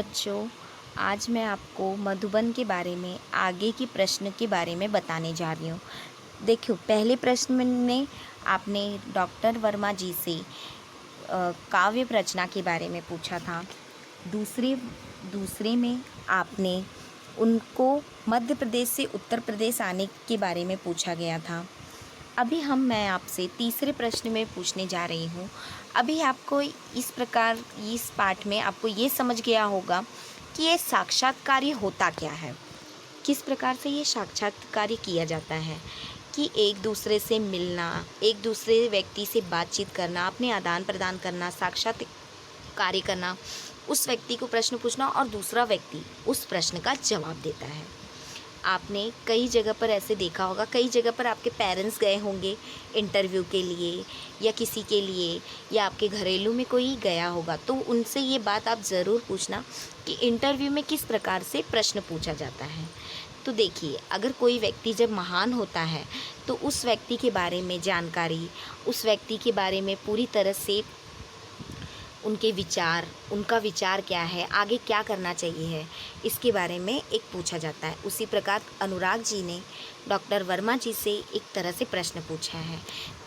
बच्चों, आज मैं आपको मधुबन के बारे में आगे की प्रश्न के बारे में बताने जा रही हूँ। देखो, पहले प्रश्न में आपने डॉक्टर वर्मा जी से काव्य रचना के बारे में पूछा था। दूसरे में आपने उनको मध्य प्रदेश से उत्तर प्रदेश आने के बारे में पूछा गया था। अभी मैं आपसे तीसरे प्रश्न में पूछने जा रही हूँ। अभी आपको इस पाठ में आपको ये समझ गया होगा कि ये साक्षात्कार होता क्या है, किस प्रकार से ये साक्षात्कार किया जाता है कि एक दूसरे से मिलना, एक दूसरे व्यक्ति से बातचीत करना, अपने आदान प्रदान करना, साक्षात्कार करना, उस व्यक्ति को प्रश्न पूछना और दूसरा व्यक्ति उस प्रश्न का जवाब देता है। आपने कई जगह पर ऐसे देखा होगा, कई जगह पर आपके पेरेंट्स गए होंगे इंटरव्यू के लिए या किसी के लिए, या आपके घरेलू में कोई गया होगा, तो उनसे ये बात आप ज़रूर पूछना कि इंटरव्यू में किस प्रकार से प्रश्न पूछा जाता है। तो देखिए, अगर कोई व्यक्ति जब महान होता है तो उस व्यक्ति के बारे में जानकारी, उस व्यक्ति के बारे में पूरी तरह से उनका विचार क्या है, आगे क्या करना चाहिए है, इसके बारे में एक पूछा जाता है। उसी प्रकार अनुराग जी ने डॉक्टर वर्मा जी से एक तरह से प्रश्न पूछा है।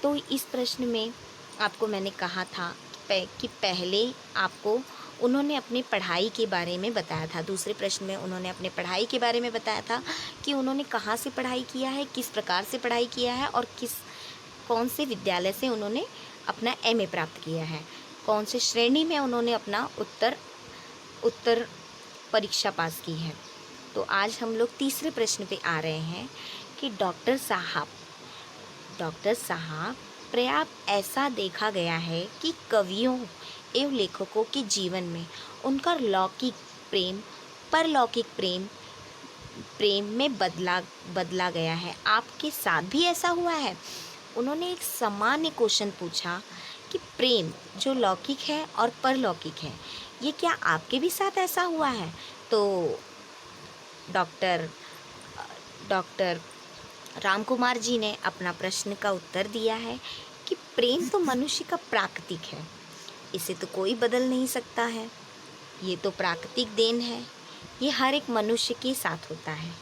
तो इस प्रश्न में आपको मैंने कहा था कि पहले आपको उन्होंने अपनी पढ़ाई के बारे में बताया था। दूसरे प्रश्न में उन्होंने अपने पढ़ाई के बारे में बताया था कि उन्होंने कहाँ से पढ़ाई किया है, किस प्रकार से पढ़ाई किया है और कौन से विद्यालय से उन्होंने अपना एमए प्राप्त किया है, कौन से श्रेणी में उन्होंने अपना उत्तर परीक्षा पास की है। तो आज हम लोग तीसरे प्रश्न पे आ रहे हैं कि डॉक्टर साहब पर्याप्त ऐसा देखा गया है कि कवियों एवं लेखकों के जीवन में उनका लौकिक प्रेम परलौकिक प्रेम में बदला गया है। आपके साथ भी ऐसा हुआ है? उन्होंने एक सामान्य क्वेश्चन पूछा कि प्रेम जो लौकिक है और परलौकिक है, ये क्या आपके भी साथ ऐसा हुआ है? तो डॉक्टर राम कुमार जी ने अपना प्रश्न का उत्तर दिया है कि प्रेम तो मनुष्य का प्राकृतिक है, इसे तो कोई बदल नहीं सकता है, ये तो प्राकृतिक देन है, ये हर एक मनुष्य के साथ होता है।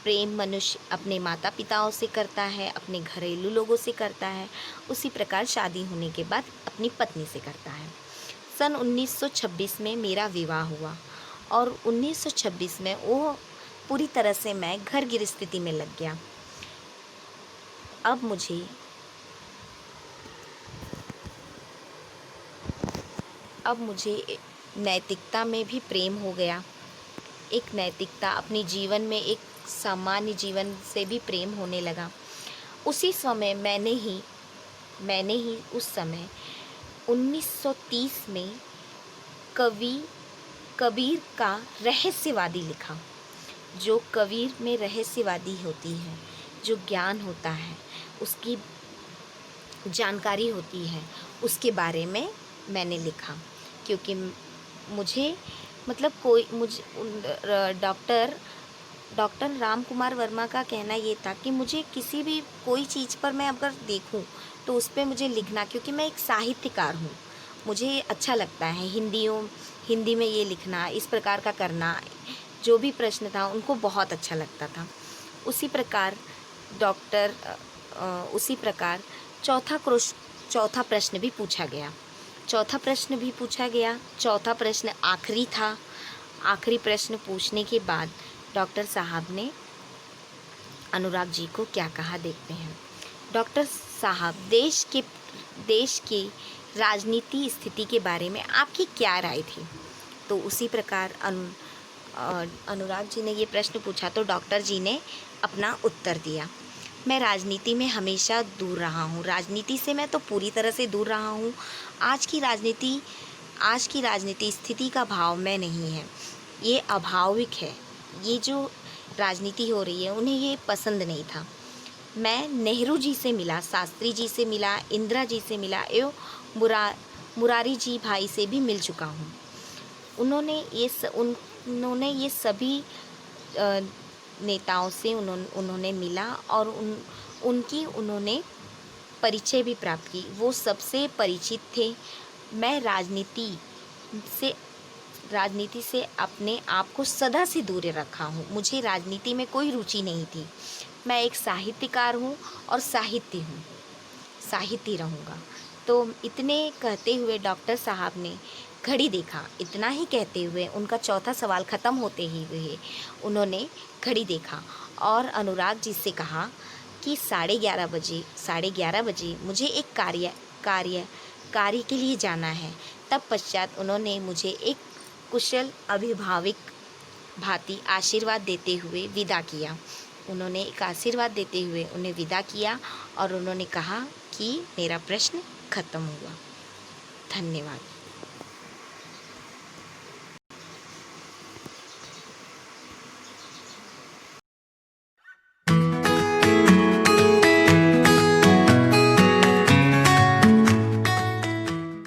प्रेम मनुष्य अपने माता पिताओं से करता है, अपने घरेलू लोगों से करता है, उसी प्रकार शादी होने के बाद अपनी पत्नी से करता है। सन 1926 में मेरा विवाह हुआ और 1926 में वो पूरी तरह से मैं घर गृहस्थी में लग गया। अब मुझे नैतिकता में भी प्रेम हो गया। एक नैतिकता अपने जीवन में, एक सामान्य जीवन से भी प्रेम होने लगा। उसी समय मैंने ही उस समय 1930 में कबीर का रहस्यवादी लिखा। जो कबीर में रहस्यवादी होती है, जो ज्ञान होता है, उसकी जानकारी होती है, उसके बारे में मैंने लिखा। क्योंकि मुझे डॉक्टर राम कुमार वर्मा का कहना ये था कि मुझे किसी भी कोई चीज़ पर मैं अगर देखूं तो उस पर मुझे लिखना, क्योंकि मैं एक साहित्यकार हूँ, मुझे अच्छा लगता है हिंदी में ये लिखना, इस प्रकार का करना। जो भी प्रश्न था उनको बहुत अच्छा लगता था। उसी प्रकार चौथा प्रश्न भी पूछा गया। चौथा प्रश्न आखिरी था। आखिरी प्रश्न पूछने के बाद डॉक्टर साहब ने अनुराग जी को क्या कहा, देखते हैं। डॉक्टर साहब, देश के राजनीति स्थिति के बारे में आपकी क्या राय थी? तो उसी प्रकार अनुराग जी ने ये प्रश्न पूछा तो डॉक्टर जी ने अपना उत्तर दिया। मैं राजनीति में हमेशा दूर रहा हूँ, राजनीति से मैं तो पूरी तरह से दूर रहा हूँ। आज की राजनीति स्थिति का भाव में नहीं है, ये अभाविक है। ये जो राजनीति हो रही है उन्हें ये पसंद नहीं था। मैं नेहरू जी से मिला, शास्त्री जी से मिला, इंदिरा जी से मिला एवं मुरारी जी भाई से भी मिल चुका हूँ। उन्होंने ये सभी नेताओं से उन्होंने मिला और उन्होंने परिचय भी प्राप्त की। वो सबसे परिचित थे। मैं राजनीति से अपने आप को सदा से दूर रखा हूँ। मुझे राजनीति में कोई रुचि नहीं थी। मैं एक साहित्यकार हूँ और साहित्य हूँ, साहित्य रहूँगा। तो इतने कहते हुए डॉक्टर साहब ने घड़ी देखा। इतना ही कहते हुए उनका चौथा सवाल ख़त्म होते ही हुए उन्होंने घड़ी देखा और अनुराग जी से कहा कि 11:30 बजे मुझे एक कार्य के लिए जाना है। तब पश्चात उन्होंने मुझे एक कुशल अभिभावक भांति आशीर्वाद देते हुए विदा किया। उन्होंने एक आशीर्वाद देते हुए उन्हें विदा किया और उन्होंने कहा कि मेरा प्रश्न खत्म हुआ। धन्यवाद।